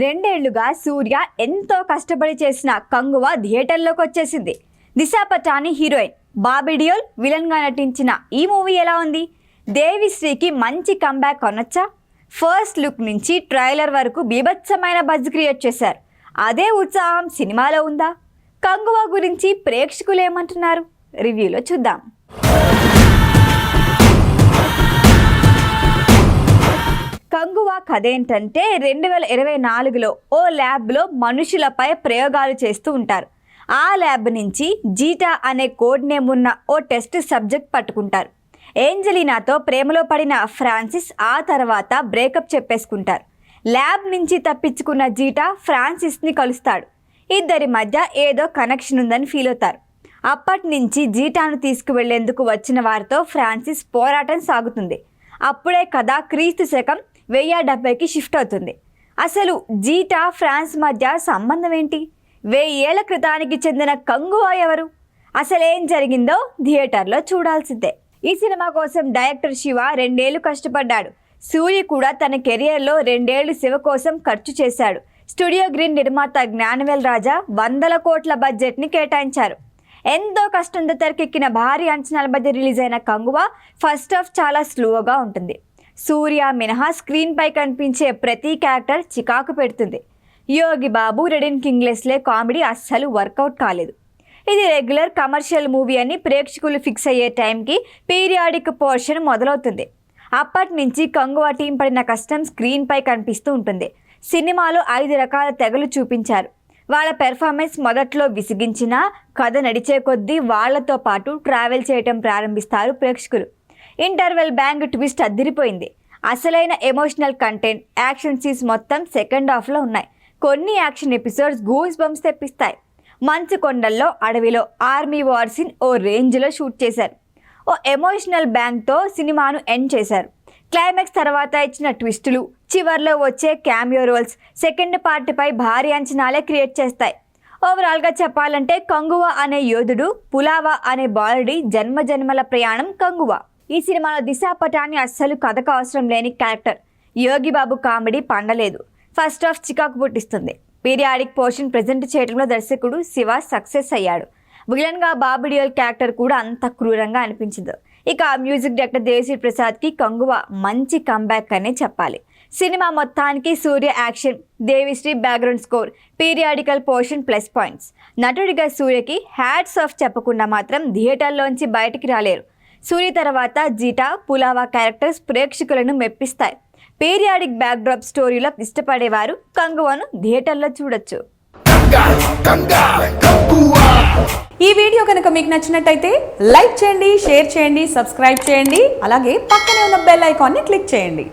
రెండేళ్లుగా సూర్య ఎంతో కష్టపడి చేసిన కంగువ థియేటర్లోకి వచ్చేసింది. దిశా పటాని హీరోయిన్, బాబీ డియోల్ విలన్గా నటించిన ఈ మూవీ ఎలా ఉంది? దేవిశ్రీకి మంచి కంబ్యాక్ అనొచ్చా? ఫస్ట్ లుక్ నుంచి ట్రైలర్ వరకు బీభత్సమైన బజ్ క్రియేట్ చేశారు. అదే ఉత్సాహం సినిమాలో ఉందా? కంగువ గురించి ప్రేక్షకులు ఏమంటున్నారు? రివ్యూలో చూద్దాం. కంగువ కథ ఏంటంటే 2024లో ఓ ల్యాబ్లో మనుషులపై ప్రయోగాలు చేస్తూ ఉంటారు. ఆ ల్యాబ్ నుంచి జీటా అనే కోడ్ నేమ్ ఉన్న ఓ టెస్ట్ సబ్జెక్ట్ పట్టుకుంటారు. ఏంజెలినాతో ప్రేమలో పడిన ఫ్రాన్సిస్ ఆ తర్వాత బ్రేకప్ చెప్పేసుకుంటారు. ల్యాబ్ నుంచి తప్పించుకున్న జీటా ఫ్రాన్సిస్ని కలుస్తాడు. ఇద్దరి మధ్య ఏదో కనెక్షన్ ఉందని ఫీల్ అవుతారు. అప్పటి నుంచి జీటాను తీసుకువెళ్లేందుకు వచ్చిన వారితో ఫ్రాన్సిస్ పోరాటం సాగుతుంది. అప్పుడే కథ క్రీస్తు శకం 1070కి షిఫ్ట్ అవుతుంది. అసలు జీటా ఫ్రాన్స్ మధ్య సంబంధం ఏంటి? 1000 ఏళ్ల క్రితానికి చెందిన కంగువ ఎవరు? అసలేం జరిగిందో థియేటర్లో చూడాల్సిందే. ఈ సినిమా కోసం డైరెక్టర్ శివ 2 ఏళ్లు కష్టపడ్డాడు. సూర్య కూడా తన కెరియర్లో 2 ఏళ్లు శివ కోసం ఖర్చు చేశాడు. స్టూడియో గ్రీన్ నిర్మాత జ్ఞానవేల్ రాజా 100 కోట్ల బడ్జెట్ని కేటాయించారు. ఎంతో కష్టంతో తెరకెక్కిన భారీ అంచనాల మధ్య రిలీజ్ అయిన కంగువ ఫస్ట్ హాఫ్ చాలా స్లోగా ఉంటుంది. సూర్య మినహా స్క్రీన్ పై కనిపించే ప్రతి క్యారెక్టర్ చికాకు పెడుతుంది. యోగి బాబు, రెడిన్ కింగ్లెస్లే కామెడీ అస్సలు వర్కౌట్ కాలేదు. ఇది రెగ్యులర్ కమర్షియల్ మూవీ అని ప్రేక్షకులు ఫిక్స్ అయ్యే టైంకి పీరియాడిక్ పోర్షన్ మొదలవుతుంది. అప్పటి నుంచి కంగువ టీం పడిన కష్టం స్క్రీన్ పై కనిపిస్తూ ఉంటుంది. సినిమాలో 5 రకాల తెగలు చూపించారు. వాళ్ళ పెర్ఫార్మెన్స్ మొదట్లో విసిగించినా కథ నడిచే కొద్దీ వాళ్లతో పాటు ట్రావెల్ చేయటం ప్రారంభిస్తారు ప్రేక్షకులు. ఇంటర్వెల్ బ్యాంగ్ ట్విస్ట్ అదిరిపోయింది. అసలైన ఎమోషనల్ కంటెంట్, యాక్షన్ సీన్స్ మొత్తం సెకండ్ హాఫ్లో ఉన్నాయి. కొన్ని యాక్షన్ ఎపిసోడ్స్ గూస్ బంప్స్ తెప్పిస్తాయి. మంచు కొండల్లో అడవిలో ఆర్మీ వార్ సీన్ ఓ రేంజ్లో షూట్ చేశారు. ఓ ఎమోషనల్ బ్యాంగ్తో సినిమాను ఎండ్ చేశారు. క్లైమాక్స్ తర్వాత ఇచ్చిన ట్విస్టులు, చివర్లో వచ్చే క్యామియో రోల్స్ సెకండ్ పార్ట్పై భారీ అంచనాలే క్రియేట్ చేస్తాయి. ఓవరాల్గా చెప్పాలంటే కంగువ అనే యోధుడు, పులావా అనే బాలుడి జన్మజన్మల ప్రయాణం కంగువ. ఈ సినిమాలో దిశా పటాని అస్సలు కథకు అవసరం లేని క్యారెక్టర్. యోగి బాబు కామెడీ పండలేదు. ఫస్ట్ హాఫ్ చికాకు పుట్టిస్తుంది. పీరియాడిక్ పోర్షన్ ప్రెజెంట్ చేయడంలో దర్శకుడు శివ సక్సెస్ అయ్యాడు. విలన్గా బాబీ డియోల్ క్యారెక్టర్ కూడా అంత క్రూరంగా అనిపించదు. ఇక మ్యూజిక్ డైరెక్టర్ దేవిశ్రీ ప్రసాద్కి కంగువ మంచి కంబ్యాక్ అనే చెప్పాలి. సినిమా మొత్తానికి Suriya action, Devi Sri background score, periodical portion plus points. నటుడిగా సూర్యకి హ్యాట్స్ ఆఫ్ చెప్పకుండా మాత్రం థియేటర్లోంచి బయటికి రాలేరు. సూర్య తర్వాత జీటా, పులావా క్యారెక్టర్స్ ప్రేక్షకులను మెప్పిస్తాయి. పీరియాడిక్ బ్యాక్డ్రాప్ స్టోరీలో ఇష్టపడేవారు కంగువను థియేటర్లో చూడొచ్చు. ఈ వీడియో కనుక మీకు నచ్చినట్టయితే లైక్ చేయండి, షేర్ చేయండి, సబ్స్క్రైబ్ చేయండి. అలాగే పక్కనే ఉన్న బెల్ ఐకాన్ని క్లిక్ చేయండి.